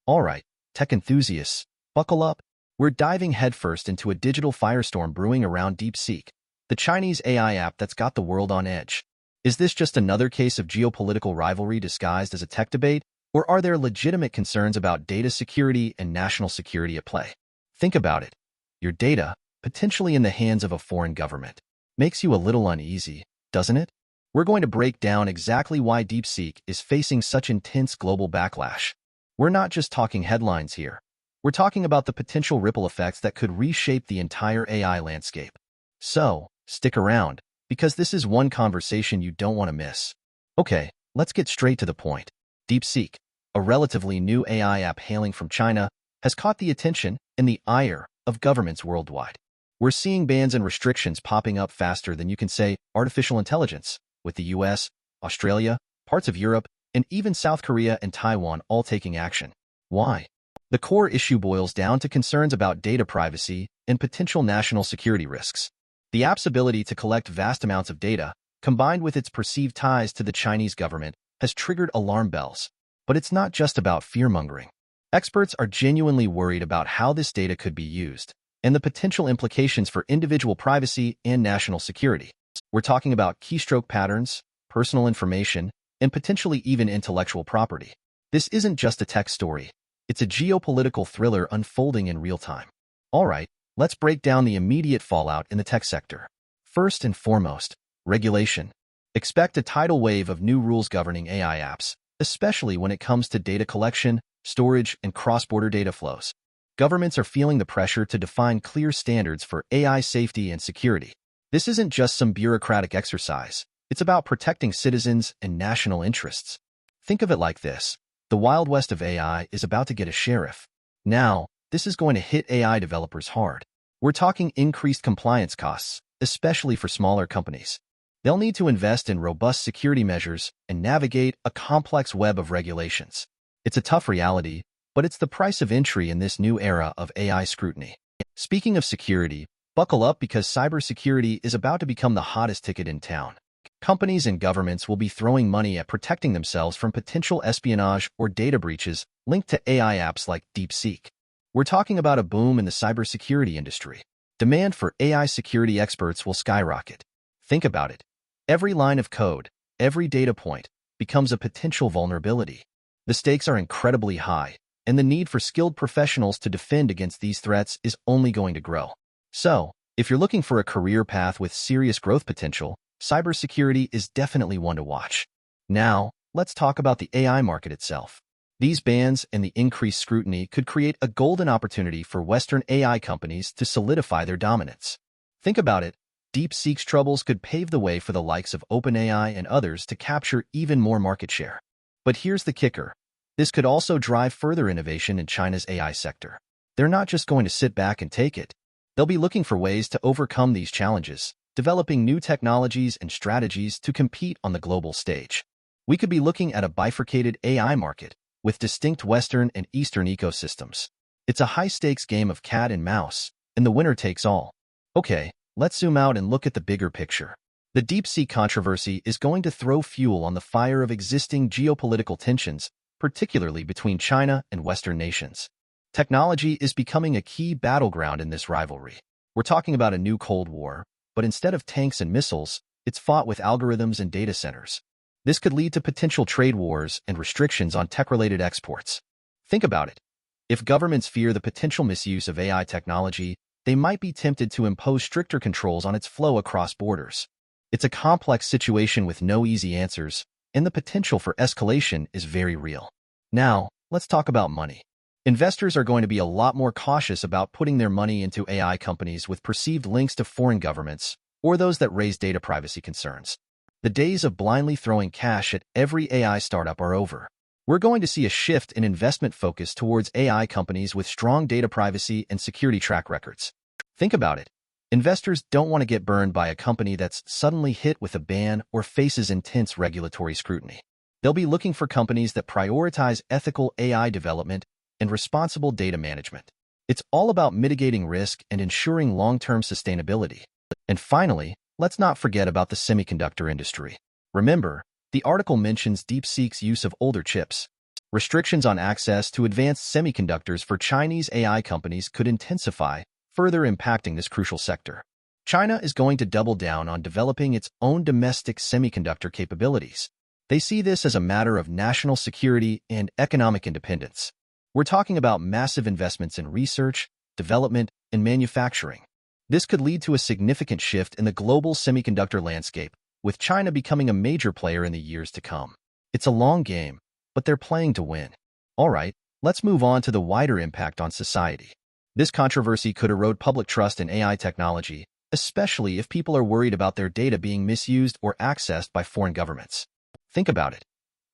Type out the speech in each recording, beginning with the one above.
Alright, tech enthusiasts, buckle up. We're diving headfirst into a digital firestorm brewing around DeepSeek, the Chinese AI app that's got the world on edge. Is this just another case of geopolitical rivalry disguised as a tech debate, or are there legitimate concerns about data security and national security at play? Think about it. Your data, potentially in the hands of a foreign government, makes you a little uneasy, doesn't it? We're going to break down exactly why DeepSeek is facing such intense global backlash. We're not just talking headlines here. We're talking about the potential ripple effects that could reshape the entire AI landscape. So, stick around, because this is one conversation you don't want to miss. Okay, let's get straight to the point. DeepSeek, a relatively new AI app hailing from China, has caught the attention and the ire of governments worldwide. We're seeing bans and restrictions popping up faster than you can say artificial intelligence, with the US, Australia, parts of Europe, and even South Korea and Taiwan all taking action. Why? The core issue boils down to concerns about data privacy and potential national security risks. The app's ability to collect vast amounts of data, combined with its perceived ties to the Chinese government, has triggered alarm bells. But it's not just about fear-mongering. Experts are genuinely worried about how this data could be used and the potential implications for individual privacy and national security. We're talking about keystroke patterns, personal information, and potentially even intellectual property. This isn't just a tech story. It's a geopolitical thriller unfolding in real time. All right, let's break down the immediate fallout in the tech sector. First and foremost, regulation. Expect a tidal wave of new rules governing AI apps, especially when it comes to data collection, storage, and cross-border data flows. Governments are feeling the pressure to define clear standards for AI safety and security. This isn't just some bureaucratic exercise. It's about protecting citizens and national interests. Think of it like this. The Wild West of AI is about to get a sheriff. Now, this is going to hit AI developers hard. We're talking increased compliance costs, especially for smaller companies. They'll need to invest in robust security measures and navigate a complex web of regulations. It's a tough reality, but it's the price of entry in this new era of AI scrutiny. Speaking of security, buckle up because cybersecurity is about to become the hottest ticket in town. Companies and governments will be throwing money at protecting themselves from potential espionage or data breaches linked to AI apps like DeepSeek. We're talking about a boom in the cybersecurity industry. Demand for AI security experts will skyrocket. Think about it. Every line of code, every data point, becomes a potential vulnerability. The stakes are incredibly high, and the need for skilled professionals to defend against these threats is only going to grow. So, if you're looking for a career path with serious growth potential, cybersecurity is definitely one to watch. Now, let's talk about the AI market itself. These bans and the increased scrutiny could create a golden opportunity for Western AI companies to solidify their dominance. Think about it. DeepSeek's troubles could pave the way for the likes of OpenAI and others to capture even more market share. But here's the kicker. This could also drive further innovation in China's AI sector. They're not just going to sit back and take it. They'll be looking for ways to overcome these challenges, developing new technologies and strategies to compete on the global stage. We could be looking at a bifurcated AI market with distinct Western and Eastern ecosystems. It's a high-stakes game of cat and mouse, and the winner takes all. Okay, let's zoom out and look at the bigger picture. The DeepSeek controversy is going to throw fuel on the fire of existing geopolitical tensions, particularly between China and Western nations. Technology is becoming a key battleground in this rivalry. We're talking about a new Cold War, but instead of tanks and missiles, it's fought with algorithms and data centers. This could lead to potential trade wars and restrictions on tech-related exports. Think about it. If governments fear the potential misuse of AI technology, they might be tempted to impose stricter controls on its flow across borders. It's a complex situation with no easy answers, and the potential for escalation is very real. Now, let's talk about money. Investors are going to be a lot more cautious about putting their money into AI companies with perceived links to foreign governments or those that raise data privacy concerns. The days of blindly throwing cash at every AI startup are over. We're going to see a shift in investment focus towards AI companies with strong data privacy and security track records. Think about it. Investors don't want to get burned by a company that's suddenly hit with a ban or faces intense regulatory scrutiny. They'll be looking for companies that prioritize ethical AI development and responsible data management. It's all about mitigating risk and ensuring long-term sustainability. And finally, let's not forget about the semiconductor industry. Remember, the article mentions DeepSeek's use of older chips. Restrictions on access to advanced semiconductors for Chinese AI companies could intensify, further impacting this crucial sector. China is going to double down on developing its own domestic semiconductor capabilities. They see this as a matter of national security and economic independence. We're talking about massive investments in research, development, and manufacturing. This could lead to a significant shift in the global semiconductor landscape, with China becoming a major player in the years to come. It's a long game, but they're playing to win. All right, let's move on to the wider impact on society. This controversy could erode public trust in AI technology, especially if people are worried about their data being misused or accessed by foreign governments. Think about it.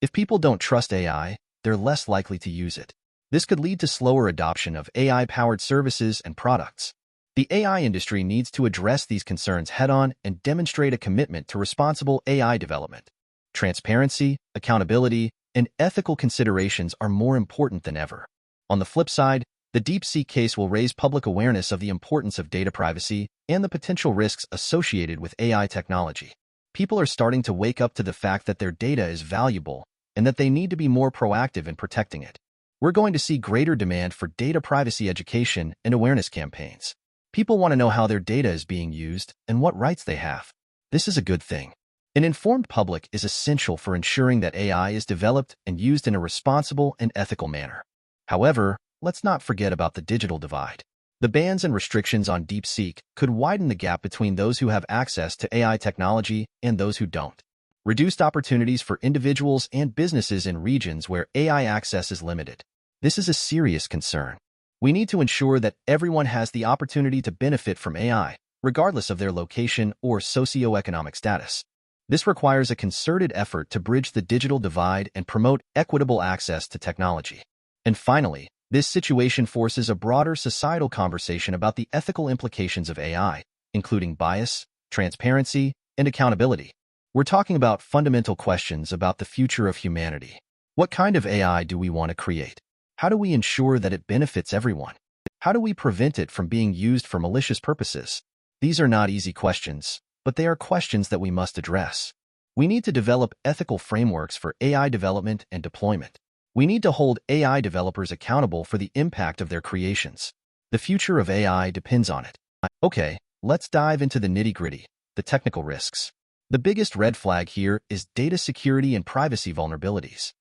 If people don't trust AI, they're less likely to use it. This could lead to slower adoption of AI-powered services and products. The AI industry needs to address these concerns head-on and demonstrate a commitment to responsible AI development. Transparency, accountability, and ethical considerations are more important than ever. On the flip side, the DeepSeek case will raise public awareness of the importance of data privacy and the potential risks associated with AI technology. People are starting to wake up to the fact that their data is valuable and that they need to be more proactive in protecting it. We're going to see greater demand for data privacy education and awareness campaigns. People want to know how their data is being used and what rights they have. This is a good thing. An informed public is essential for ensuring that AI is developed and used in a responsible and ethical manner. However, let's not forget about the digital divide. The bans and restrictions on DeepSeek could widen the gap between those who have access to AI technology and those who don't. Reduced opportunities for individuals and businesses in regions where AI access is limited. This is a serious concern. We need to ensure that everyone has the opportunity to benefit from AI, regardless of their location or socioeconomic status. This requires a concerted effort to bridge the digital divide and promote equitable access to technology. And finally, this situation forces a broader societal conversation about the ethical implications of AI, including bias, transparency, and accountability. We're talking about fundamental questions about the future of humanity. What kind of AI do we want to create? How do we ensure that it benefits everyone? How do we prevent it from being used for malicious purposes? These are not easy questions, but they are questions that we must address. We need to develop ethical frameworks for AI development and deployment. We need to hold AI developers accountable for the impact of their creations. The future of AI depends on it. Okay, let's dive into the nitty-gritty, the technical risks. The biggest red flag here is data security and privacy vulnerabilities.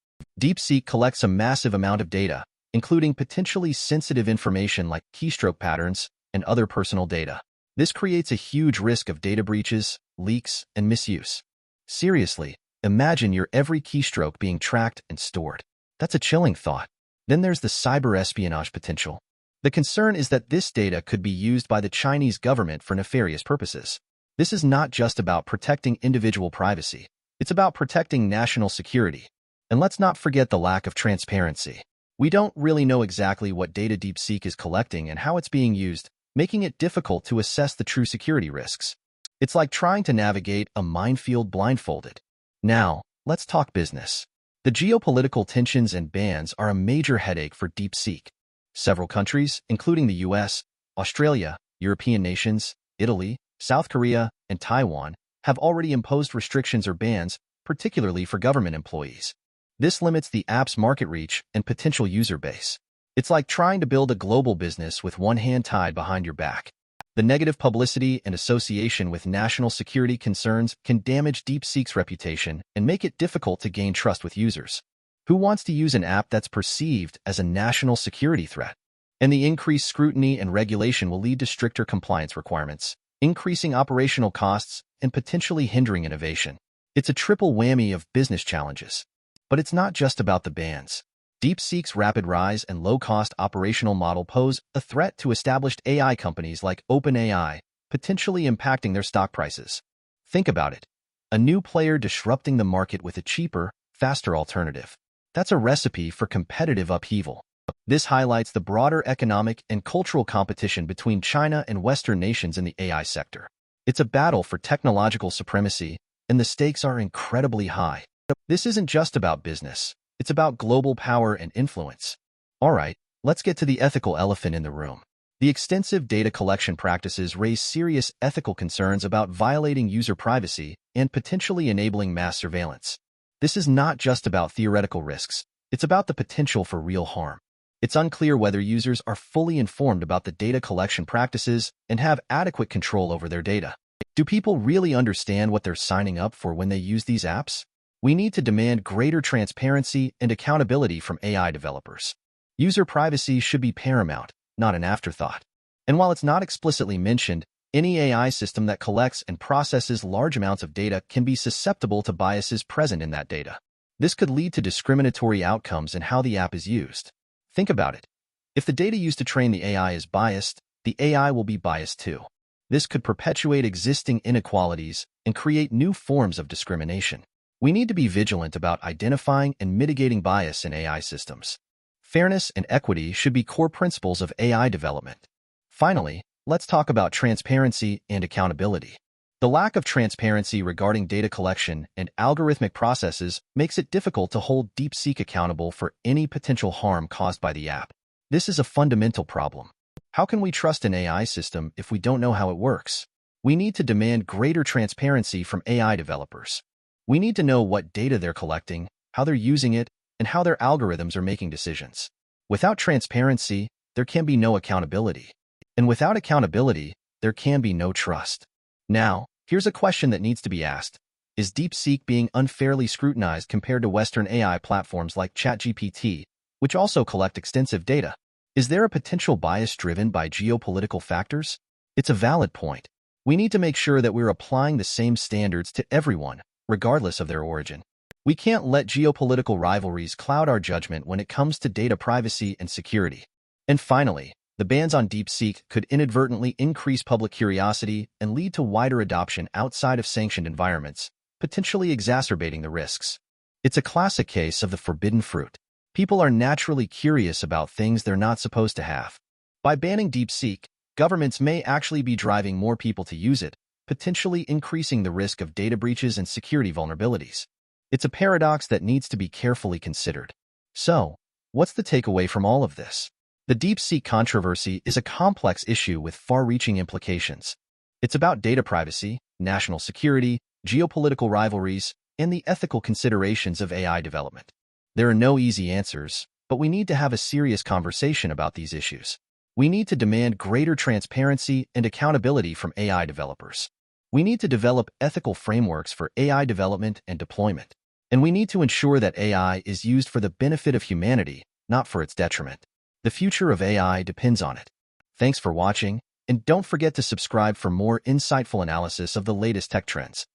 DeepSeek collects a massive amount of data, including potentially sensitive information like keystroke patterns and other personal data. This creates a huge risk of data breaches, leaks, and misuse. Seriously, imagine your every keystroke being tracked and stored. That's a chilling thought. Then there's the cyber espionage potential. The concern is that this data could be used by the Chinese government for nefarious purposes. This is not just about protecting individual privacy. It's about protecting national security. And let's not forget the lack of transparency. We don't really know exactly what data DeepSeek is collecting and how it's being used, making it difficult to assess the true security risks. It's like trying to navigate a minefield blindfolded. Now, let's talk business. The geopolitical tensions and bans are a major headache for DeepSeek. Several countries, including the US, Australia, European nations, Italy, South Korea, and Taiwan, have already imposed restrictions or bans, particularly for government employees. This limits the app's market reach and potential user base. It's like trying to build a global business with one hand tied behind your back. The negative publicity and association with national security concerns can damage DeepSeek's reputation and make it difficult to gain trust with users. Who wants to use an app that's perceived as a national security threat? And the increased scrutiny and regulation will lead to stricter compliance requirements, increasing operational costs and potentially hindering innovation. It's a triple whammy of business challenges. But it's not just about the bans. DeepSeek's rapid rise and low-cost operational model pose a threat to established AI companies like OpenAI, potentially impacting their stock prices. Think about it. A new player disrupting the market with a cheaper, faster alternative. That's a recipe for competitive upheaval. This highlights the broader economic and cultural competition between China and Western nations in the AI sector. It's a battle for technological supremacy, and the stakes are incredibly high. This isn't just about business. It's about global power and influence. All right, let's get to the ethical elephant in the room. The extensive data collection practices raise serious ethical concerns about violating user privacy and potentially enabling mass surveillance. This is not just about theoretical risks. It's about the potential for real harm. It's unclear whether users are fully informed about the data collection practices and have adequate control over their data. Do people really understand what they're signing up for when they use these apps? We need to demand greater transparency and accountability from AI developers. User privacy should be paramount, not an afterthought. And while it's not explicitly mentioned, any AI system that collects and processes large amounts of data can be susceptible to biases present in that data. This could lead to discriminatory outcomes in how the app is used. Think about it. If the data used to train the AI is biased, the AI will be biased too. This could perpetuate existing inequalities and create new forms of discrimination. We need to be vigilant about identifying and mitigating bias in AI systems. Fairness and equity should be core principles of AI development. Finally, let's talk about transparency and accountability. The lack of transparency regarding data collection and algorithmic processes makes it difficult to hold DeepSeek accountable for any potential harm caused by the app. This is a fundamental problem. How can we trust an AI system if we don't know how it works? We need to demand greater transparency from AI developers. We need to know what data they're collecting, how they're using it, and how their algorithms are making decisions. Without transparency, there can be no accountability. And without accountability, there can be no trust. Now, here's a question that needs to be asked. Is DeepSeek being unfairly scrutinized compared to Western AI platforms like ChatGPT, which also collect extensive data? Is there a potential bias driven by geopolitical factors? It's a valid point. We need to make sure that we're applying the same standards to everyone, regardless of their origin. We can't let geopolitical rivalries cloud our judgment when it comes to data privacy and security. And finally, the bans on DeepSeek could inadvertently increase public curiosity and lead to wider adoption outside of sanctioned environments, potentially exacerbating the risks. It's a classic case of the forbidden fruit. People are naturally curious about things they're not supposed to have. By banning DeepSeek, governments may actually be driving more people to use it, potentially increasing the risk of data breaches and security vulnerabilities. It's a paradox that needs to be carefully considered. So, what's the takeaway from all of this? The DeepSeek controversy is a complex issue with far-reaching implications. It's about data privacy, national security, geopolitical rivalries, and the ethical considerations of AI development. There are no easy answers, but we need to have a serious conversation about these issues. We need to demand greater transparency and accountability from AI developers. We need to develop ethical frameworks for AI development and deployment. And we need to ensure that AI is used for the benefit of humanity, not for its detriment. The future of AI depends on it. Thanks for watching, and don't forget to subscribe for more insightful analysis of the latest tech trends.